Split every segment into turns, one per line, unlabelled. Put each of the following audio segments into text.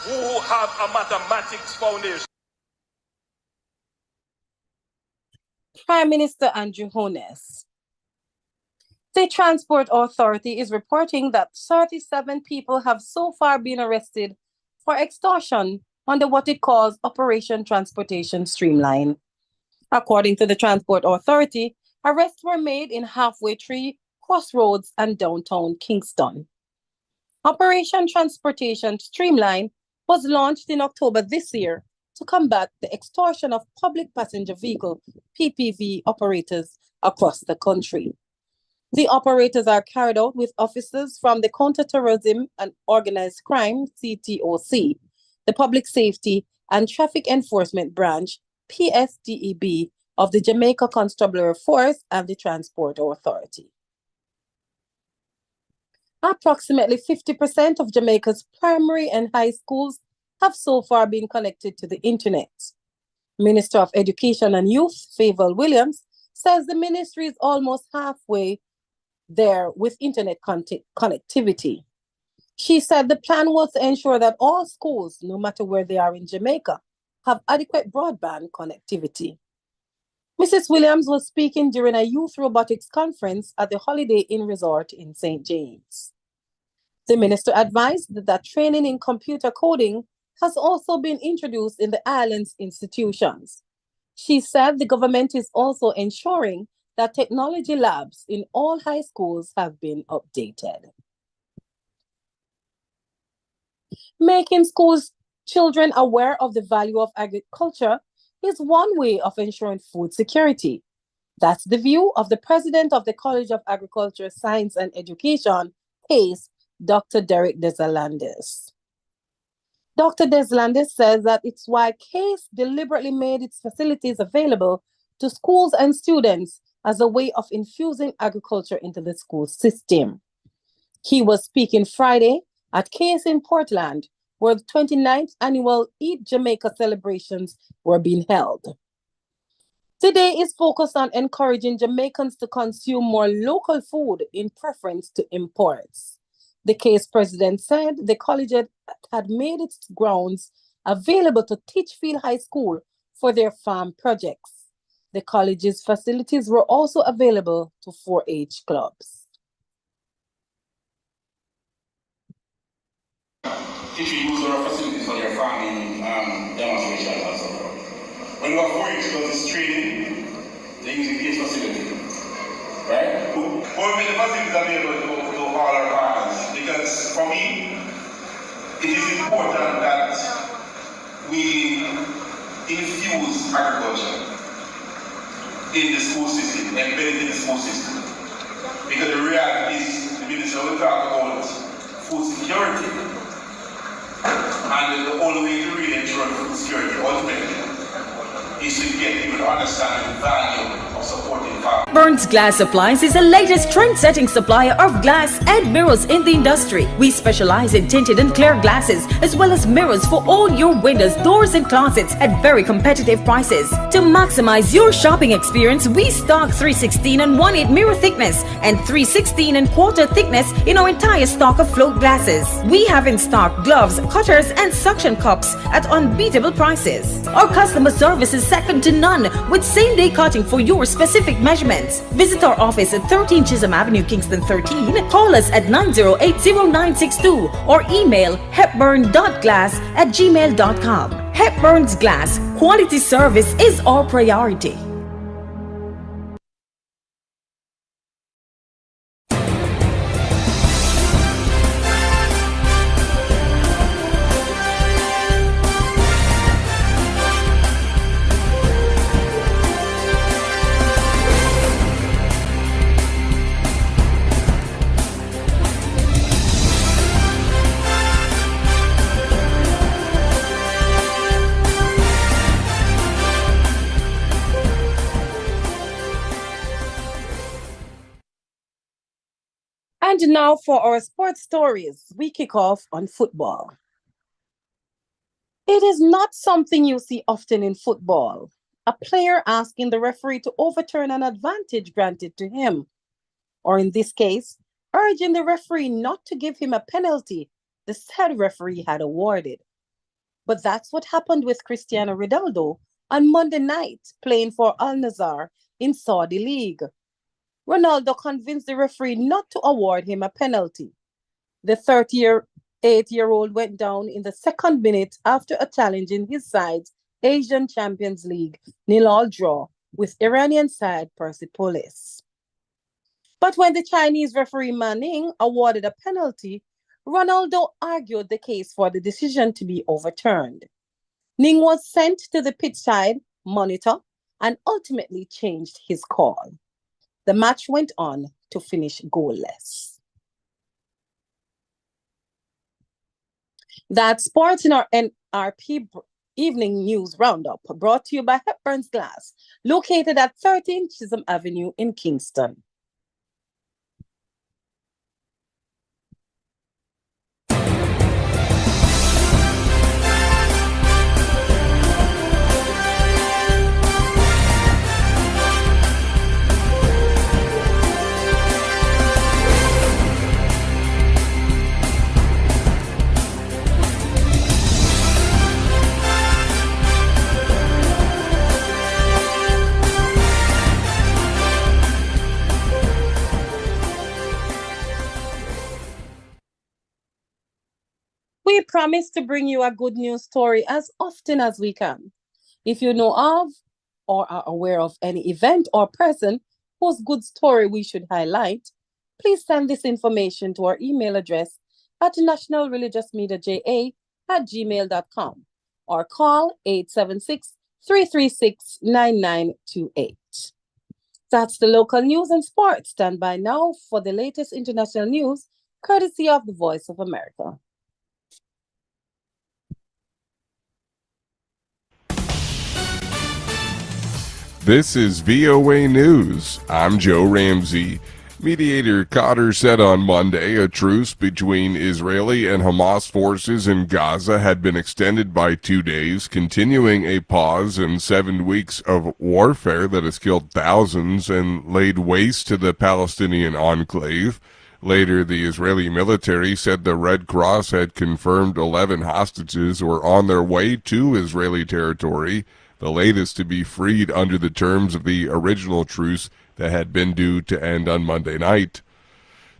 who have a mathematics foundation.
Prime Minister Andrew Holness. The Transport Authority is reporting that 37 people have so far been arrested for extortion under what it calls Operation Transportation Streamline. According to the Transport Authority, arrests were made in Halfway Tree, Crossroads, and downtown Kingston. Operation Transportation Streamline was launched in October this year to combat the extortion of public passenger vehicle PPV operators across the country. The operators are carried out with officers from the Counterterrorism and Organized Crime CTOC, the Public Safety and Traffic Enforcement Branch PSDEB of the Jamaica Constabulary Force and the Transport Authority. Approximately 50% of Jamaica's primary and high schools have so far been connected to the internet. Minister of Education and Youth, Favour Williams, says the ministry is almost halfway there with internet connectivity. She said the plan was to ensure that all schools, no matter where they are in Jamaica, have adequate broadband connectivity. Mrs. Williams was speaking during a youth robotics conference at the Holiday Inn Resort in St. James. The minister advised that training in computer coding has also been introduced in the island's institutions. She said the government is also ensuring that technology labs in all high schools have been updated. Making schools children aware of the value of agriculture is one way of ensuring food security. That's the view of the president of the College of Agriculture, Science and Education, CASE, Dr. Derek Deslandes. Dr. Deslandes says that it's why CASE deliberately made its facilities available to schools and students as a way of infusing agriculture into the school system. He was speaking Friday at CASE in Portland, where the 29th annual Eat Jamaica celebrations were being held. Today is focused on encouraging Jamaicans to consume more local food in preference to imports. The CASE president said the college had made its grounds available to Teachfield High School for their farm projects. The college's facilities were also available to 4-H clubs.
If you use our facilities for your farming demonstration also. When we have 4-H clubs, it's training, they use the CASE facility. Right? We'll make the facilities available to all our partners because for me, it is important that we infuse agriculture in the school system, embedded in the school system. Because the reality is, the minister will talk about food security. And the only way to really ensure food security ultimately is to get people to understand the value of supporting farmers.
Burns Glass Supplies is the latest trend-setting supplier of glass and mirrors in the industry. We specialize in tinted and clear glasses as well as mirrors for all your windows, doors and closets at very competitive prices. To maximize your shopping experience, we stock 316 and 1/8 mirror thickness and 316 and quarter thickness in our entire stock of float glasses. We have in stock gloves, cutters and suction cups at unbeatable prices. Our customer service is second to none with same-day cutting for your specific measurements. Visit our office at 13 Chisholm Avenue, Kingston 13. Call us at 908-0962 or email hepburn.glass@gmail.com. Hepburn's Glass, quality service is our priority.
And now for our sports stories, we kick off on football. It is not something you see often in football. A player asking the referee to overturn an advantage granted to him, or in this case, urging the referee not to give him a penalty the said referee had awarded. But that's what happened with Cristiano Ronaldo on Monday night, playing for Al Nassr in Saudi League. Ronaldo convinced the referee not to award him a penalty. The 38-year-old went down in the second minute after a challenge in his side's Asian Champions League 0-0 draw with Iranian side Persepolis. But when the Chinese referee Ma Ning awarded a penalty, Ronaldo argued the case for the decision to be overturned. Ning was sent to the pitchside monitor and ultimately changed his call. The match went on to finish goalless. That's sports in our NRP Evening News Roundup, brought to you by Hepburn's Glass, located at 13 Chisholm Avenue in Kingston. We promise to bring you a good news story as often as we can. If you know of or are aware of any event or person whose good story we should highlight, please send this information to our email address at nationalreligiousmediaja@gmail.com or call 876-336-9928. That's the local news and sports. Stand by now for the latest international news, courtesy of the Voice of America.
This is VOA News. I'm Joe Ramsey. Mediator Qatar said on Monday a truce between Israeli and Hamas forces in Gaza had been extended by 2 days, continuing a pause in 7 weeks of warfare that has killed thousands and laid waste to the Palestinian enclave. Later, the Israeli military said the Red Cross had confirmed 11 hostages were on their way to Israeli territory, the latest to be freed under the terms of the original truce that had been due to end on Monday night.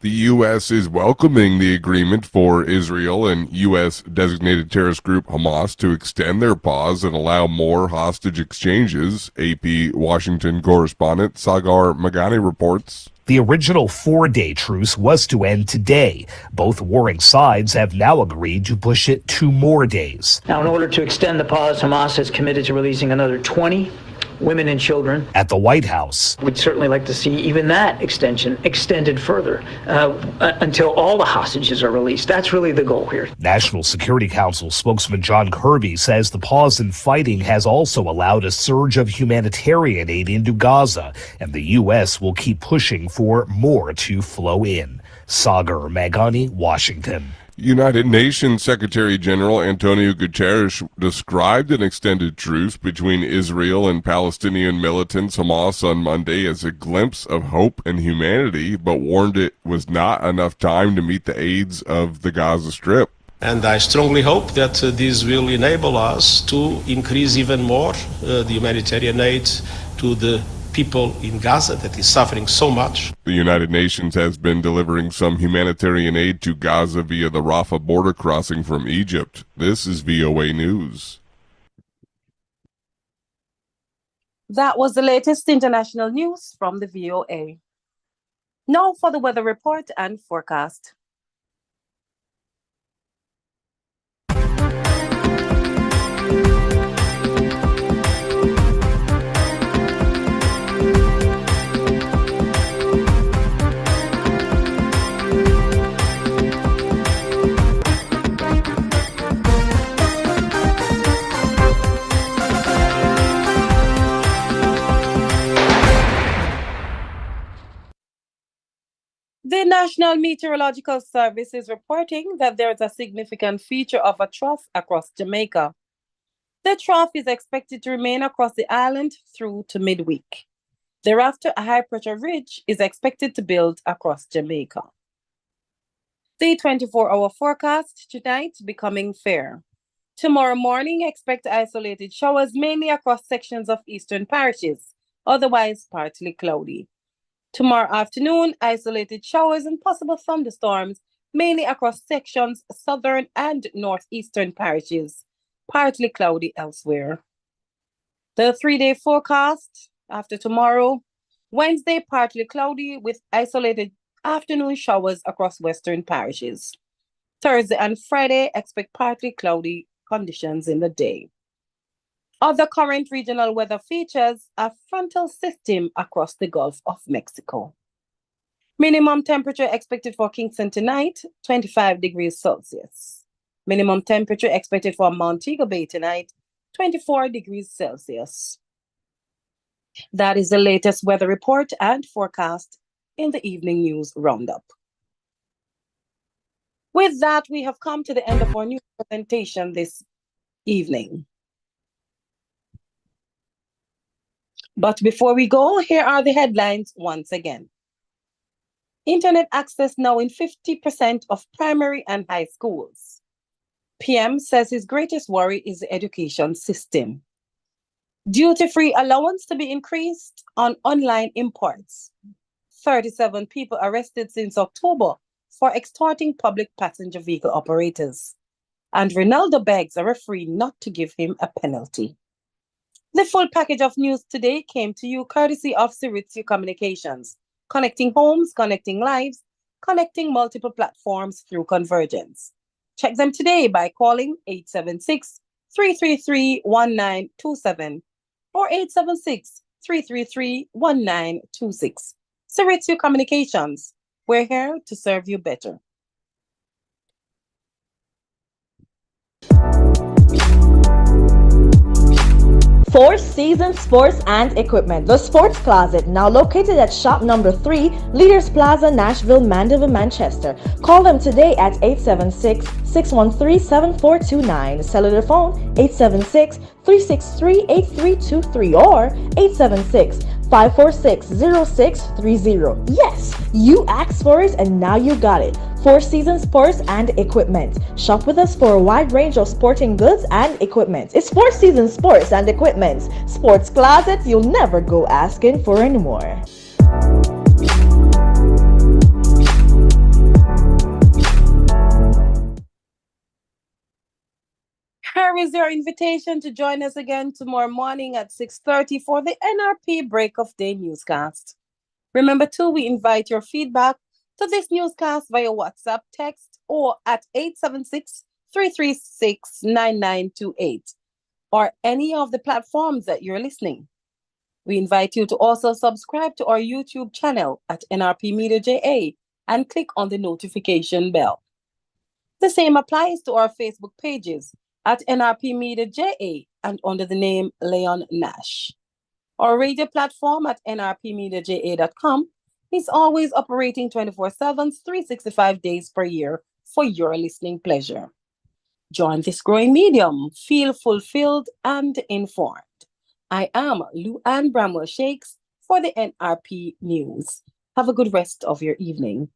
The U.S. is welcoming the agreement for Israel and U.S.-designated terrorist group Hamas to extend their pause and allow more hostage exchanges, AP Washington correspondent Sagar Magani reports.
The original 4-day truce was to end today. Both warring sides have now agreed to push it 2 more days.
Now, in order to extend the pause, Hamas has committed to releasing another 20 women and children.
At the White House,
We'd certainly like to see even that extension extended further until all the hostages are released. That's really the goal here.
National Security Council spokesman John Kirby says the pause in fighting has also allowed a surge of humanitarian aid into Gaza, and the U.S. will keep pushing for more to flow in. Sagar Magani, Washington.
United Nations Secretary General Antonio Guterres described an extended truce between Israel and Palestinian militants Hamas on Monday as a glimpse of hope and humanity, but warned it was not enough time to meet the aids of the Gaza Strip.
And I strongly hope that this will enable us to increase even more the humanitarian aid to the people in Gaza that is suffering so much.
The United Nations has been delivering some humanitarian aid to Gaza via the Rafah border crossing from Egypt. This is VOA News.
That was the latest international news from the VOA. Now for the weather report and forecast. The National Meteorological Service is reporting that there is a significant feature of a trough across Jamaica. The trough is expected to remain across the island through to midweek. Thereafter, a high-pressure ridge is expected to build across Jamaica. The 24-hour forecast tonight becoming fair. Tomorrow morning, expect isolated showers mainly across sections of eastern parishes, otherwise partly cloudy. Tomorrow afternoon, isolated showers and possible thunderstorms mainly across sections southern and northeastern parishes, partly cloudy elsewhere. The 3-day forecast after tomorrow: Wednesday, partly cloudy with isolated afternoon showers across western parishes. Thursday and Friday, expect partly cloudy conditions in the day. Other current regional weather features: a frontal system across the Gulf of Mexico. Minimum temperature expected for Kingston tonight, 25 degrees Celsius. Minimum temperature expected for Montego Bay tonight, 24 degrees Celsius. That is the latest weather report and forecast in the evening news roundup. With that, we have come to the end of our news presentation this evening. But before we go, here are the headlines once again. Internet access now in 50% of primary and high schools. PM says his greatest worry is the education system. Duty-free allowance to be increased on online imports. 37 people arrested since October for extorting public passenger vehicle operators. And Ronaldo begs a referee not to give him a penalty. The full package of news today came to you courtesy of Siritsu Communications, connecting homes, connecting lives, connecting multiple platforms through convergence. Check them today by calling 876-333-1927 or 876-333-1926. Siritsu Communications, we're here to serve you better.
Four Seasons Sports and Equipment, the Sports Closet, now located at shop number 3, Leaders Plaza, Nashville, Mandeville, Manchester. Call them today at 876-613-7429. Cellular phone 876-363-8323 or 876-546-0630. Yes, you asked for it and now you got it. Four Seasons Sports and Equipment. Shop with us for a wide range of sporting goods and equipment. It's Four Seasons Sports and Equipment. Sports Closet, you'll never go asking for anymore.
Here is your invitation to join us again tomorrow morning at 6:30 for the NRP Break of Day newscast. Remember too, we invite your feedback to this newscast via WhatsApp, text, or at 876-336-9928 or any of the platforms that you're listening. We invite you to also subscribe to our YouTube channel at NRP Media JA and click on the notification bell. The same applies to our Facebook pages at NRP Media JA and under the name Leon Nash. Our radio platform at nrpmediaja.com is always operating 24/7, 365 days per year for your listening pleasure. Join this growing medium. Feel fulfilled and informed. I am Lou Ann Bramwell Shakes for the NRP News. Have a good rest of your evening.